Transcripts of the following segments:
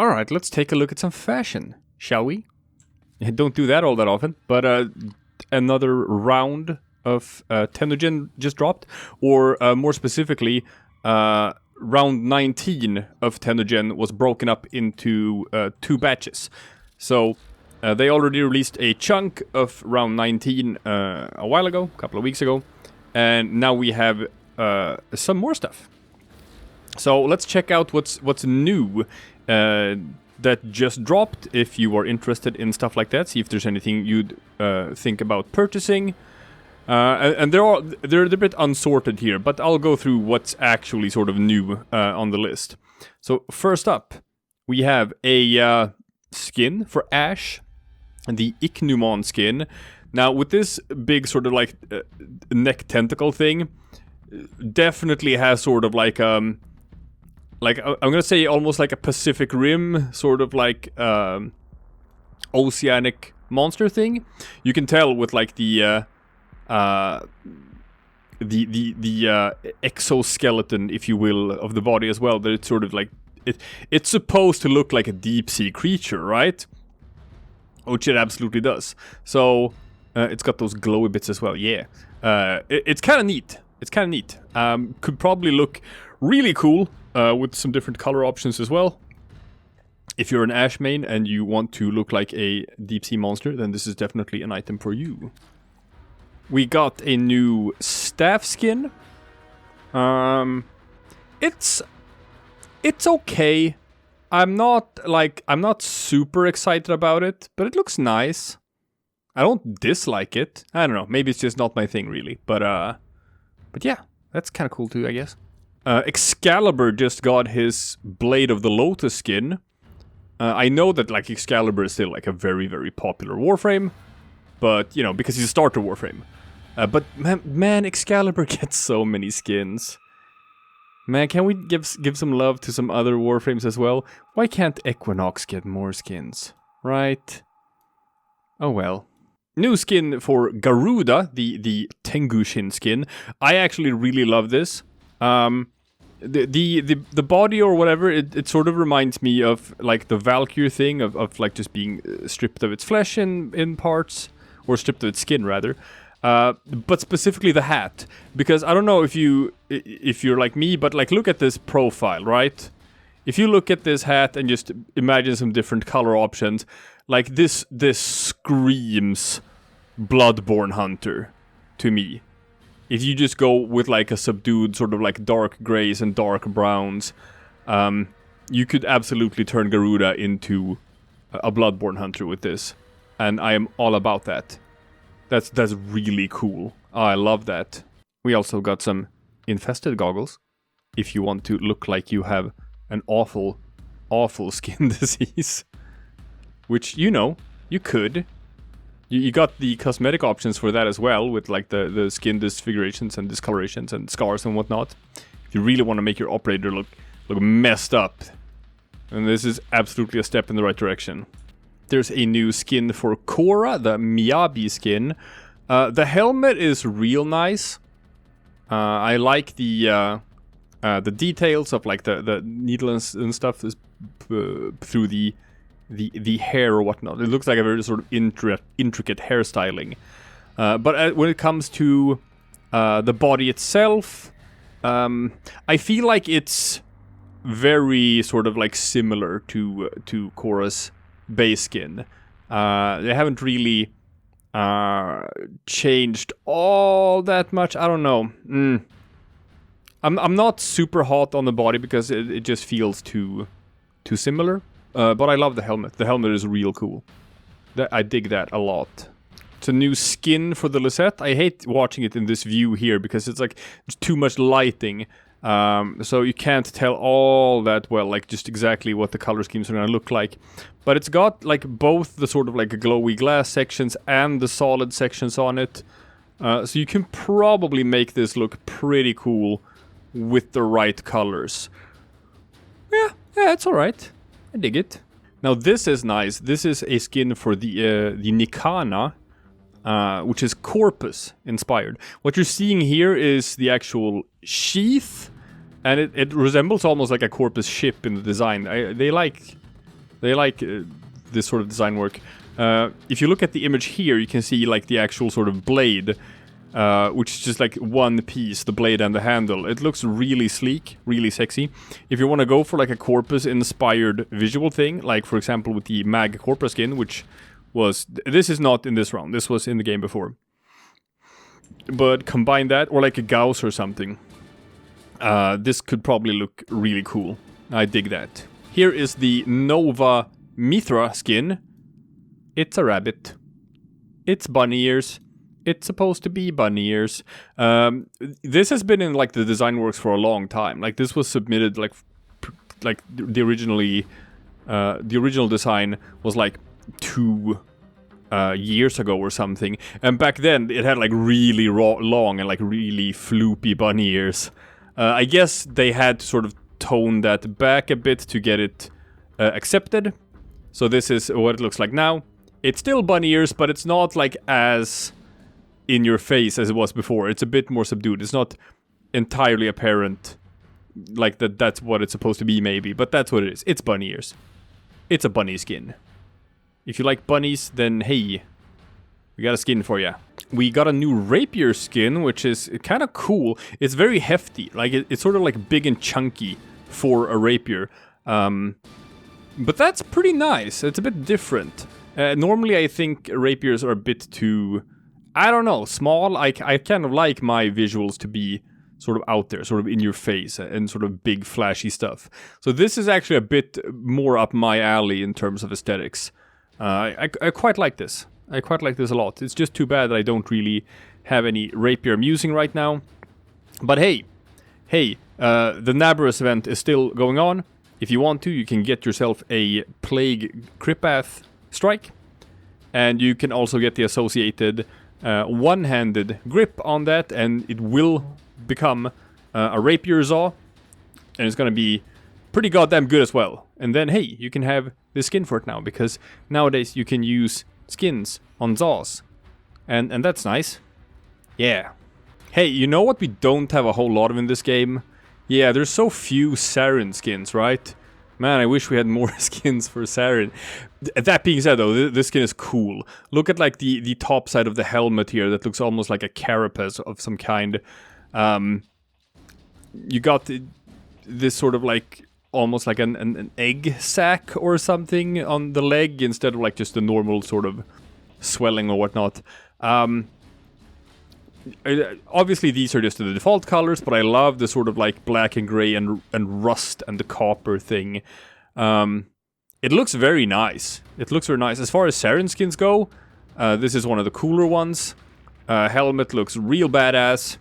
Alright, let's take a look at some fashion, shall we? Don't do that all that often, but another round of Tennogen just dropped, or more specifically, round 19 of Tennogen was broken up into 2 batches. So they already released a chunk of round 19 a while ago, a couple of weeks ago, and now we have some more stuff. So let's check out what's new that just dropped, if you are interested in stuff like that. See if there's anything you'd think about purchasing. And they're a bit unsorted here, but I'll go through what's actually sort of new on the list. So first up, we have a skin for Ash, the Icknumon skin. Now with this big sort of like neck tentacle thing, definitely has sort of like I'm gonna say almost like a Pacific Rim sort of like oceanic monster thing. You can tell with like the exoskeleton, if you will, of the body as well, that it's sort of like it's supposed to look like a deep sea creature, right? Which it absolutely does. So it's got those glowy bits as well. Yeah, it's kind of neat. It's kind of neat. Could probably look really cool with some different color options as well. If you're an Ash main and you want to look like a deep sea monster, then this is definitely an item for you. We got a new staff skin. It's okay. I'm not super excited about it, but it looks nice. I don't dislike it. I don't know. Maybe it's just not my thing really. But yeah, that's kind of cool too, I guess. Excalibur just got his Blade of the Lotus skin. I know that like Excalibur is still like a very, very popular Warframe, but you know, because he's a starter Warframe. But man, Excalibur gets so many skins. Man, can we give some love to some other Warframes as well? Why can't Equinox get more skins? Right? Oh well. New skin for Garuda, the Tengu Shin skin. I actually really love this. The body or whatever, it sort of reminds me of like the Valkyrie thing of like just being stripped of its flesh in parts, or stripped of its skin rather. But specifically the hat, because I don't know if you're like me, but like look at this profile, right? If you look at this hat and just imagine some different color options, like this screams Bloodborne Hunter to me. If you just go with like a subdued sort of like dark grays and dark browns, you could absolutely turn Garuda into a Bloodborne Hunter with this, and I am all about that. That's really cool. Oh, I love that. We also got some Infested Goggles, if you want to look like you have an awful, awful skin disease. Which, you know, you could. You got the cosmetic options for that as well, with like the skin disfigurations and discolorations and scars and whatnot. If you really want to make your operator look messed up, and this is absolutely a step in the right direction. There's a new skin for Korra, the Miyabi skin. The helmet is real nice. I like the details of like the needle and stuff is through the hair or whatnot. It looks like a very sort of intricate hairstyling. But when it comes to the body itself, I feel like it's very sort of like similar to Korra's base skin. They haven't really changed all that much. I don't know. I'm not super hot on the body because it just feels too similar. But I love the helmet. The helmet is real cool. I dig that a lot. It's a new skin for the Lissette. I hate watching it in this view here because it's like there's too much lighting. So you can't tell all that well, like just exactly what the color schemes are gonna look like. But it's got like both the sort of like glowy glass sections and the solid sections on it. So you can probably make this look pretty cool with the right colors. Yeah, it's alright. I dig it. Now this is nice. This is a skin for the Nikana, which is Corpus inspired. What you're seeing here is the actual sheath, and it resembles almost like a Corpus ship in the design. They like They like this sort of design work. If you look at the image here, you can see like the actual sort of blade, which is just like one piece, the blade and the handle. It looks really sleek, really sexy. If you want to go for like a Corpus-inspired visual thing, like for example with the Mag Corpus skin, which was... This is not in this round, this was in the game before. But combine that, or like a Gauss or something. This could probably look really cool. I dig that. Here is the Nova Mythra skin. It's a rabbit. It's bunny ears. It's supposed to be bunny ears. This has been in like the design works for a long time. Like this was submitted like the original design was like 2 years ago or something. And back then it had like really long and like really floopy bunny ears. I guess they had to sort of tone that back a bit to get it accepted. So this is what it looks like now. It's still bunny ears, but it's not like as in your face as it was before. It's a bit more subdued. It's not entirely apparent like that's what it's supposed to be maybe, but that's what it is. It's bunny ears. It's a bunny skin. If you like bunnies, then hey, we got a skin for ya. We got a new Rapier skin, which is kind of cool. It's very hefty. Like it's sort of like big and chunky for a Rapier. But that's pretty nice. It's a bit different. Normally I think Rapiers are a bit too, I don't know, small. I kind of like my visuals to be sort of out there, sort of in your face and sort of big flashy stuff. So this is actually a bit more up my alley in terms of aesthetics. I quite like this. I quite like this a lot. It's just too bad that I don't really have any Rapier I'm using right now. But hey, the Nabarus event is still going on. If you want to, you can get yourself a Plague Kripath strike. And you can also get the associated one-handed grip on that, and it will become a Rapier Zaw. And it's gonna be pretty goddamn good as well. And then, hey, you can have the skin for it now, because nowadays you can use skins on Zaws. And that's nice. Yeah. Hey, you know what we don't have a whole lot of in this game? Yeah, there's so few Sarin skins, right? Man, I wish we had more skins for Sarin. That being said, though, this skin is cool. Look at, like, the top side of the helmet here that looks almost like a carapace of some kind. You got this sort of, like, almost like an egg sac or something on the leg instead of, like, just the normal sort of swelling or whatnot. Obviously these are just the default colors, but I love the sort of like black and gray and rust and the copper thing. It looks very nice. It looks very nice. As far as Sarin skins go, this is one of the cooler ones. Helmet looks real badass.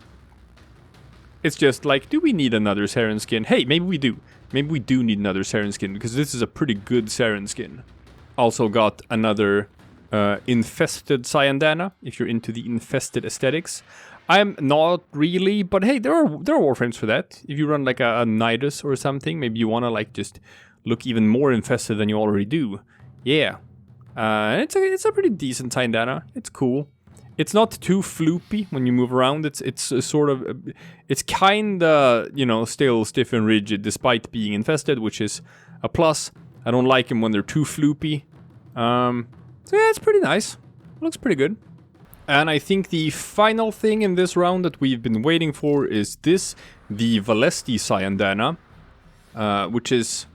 It's just like, do we need another Sarin skin? Hey, maybe we do. Maybe we do need another Sarin skin, because this is a pretty good Sarin skin. Also got another Infested Cyan Dana, if you're into the infested aesthetics. I'm not really, but hey, there are Warframes for that. If you run like a Nidus or something, maybe you want to like just look even more infested than you already do. Yeah. It's a pretty decent Cyan Dana. It's cool. It's not too floopy when you move around. It's sort of, it's kinda, you know, still stiff and rigid despite being infested, which is a plus. I don't like them when they're too floopy. So yeah, it's pretty nice. Looks pretty good. And I think the final thing in this round that we've been waiting for is this, the Velesti Cyan Dana, which is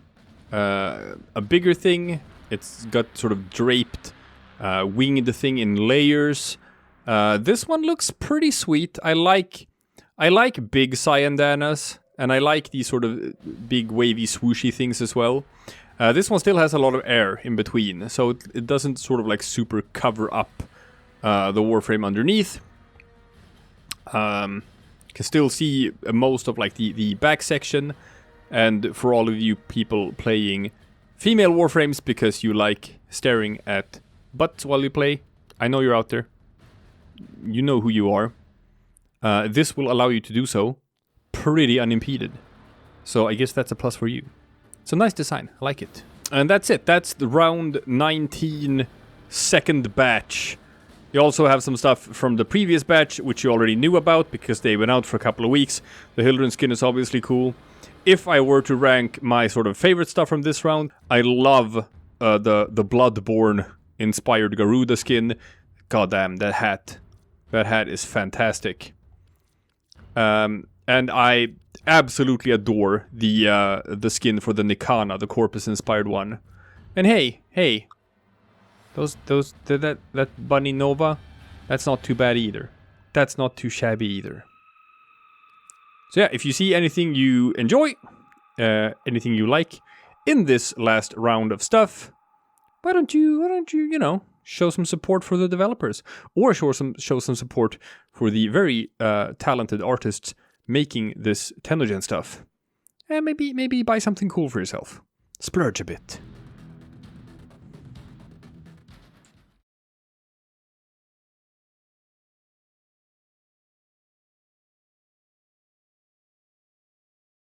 a bigger thing. It's got sort of draped winged thing in layers. This one looks pretty sweet. I like big Cyan Danas, and I like these sort of big wavy swooshy things as well. This one still has a lot of air in between, so it doesn't sort of like super cover up the Warframe underneath. Can still see most of like the back section, and for all of you people playing female Warframes because you like staring at butts while you play, I know you're out there. You know who you are. This will allow you to do so pretty unimpeded. So I guess that's a plus for you. It's a nice design. I like it. And that's it. That's the round 19 second batch. You also have some stuff from the previous batch, which you already knew about because they went out for a couple of weeks. The Hildren skin is obviously cool. If I were to rank my sort of favorite stuff from this round, I love the Bloodborne inspired Garuda skin. Goddamn, that hat is fantastic. And I absolutely adore the skin for the Nikana, the Corpus inspired one. And hey, that Bunny Nova, that's not too bad either. That's not too shabby either. So yeah, if you see anything you enjoy, anything you like in this last round of stuff, why don't you show some support for the developers, or show some support for the very talented artists making this Tennogen stuff, and maybe buy something cool for yourself. Splurge a bit.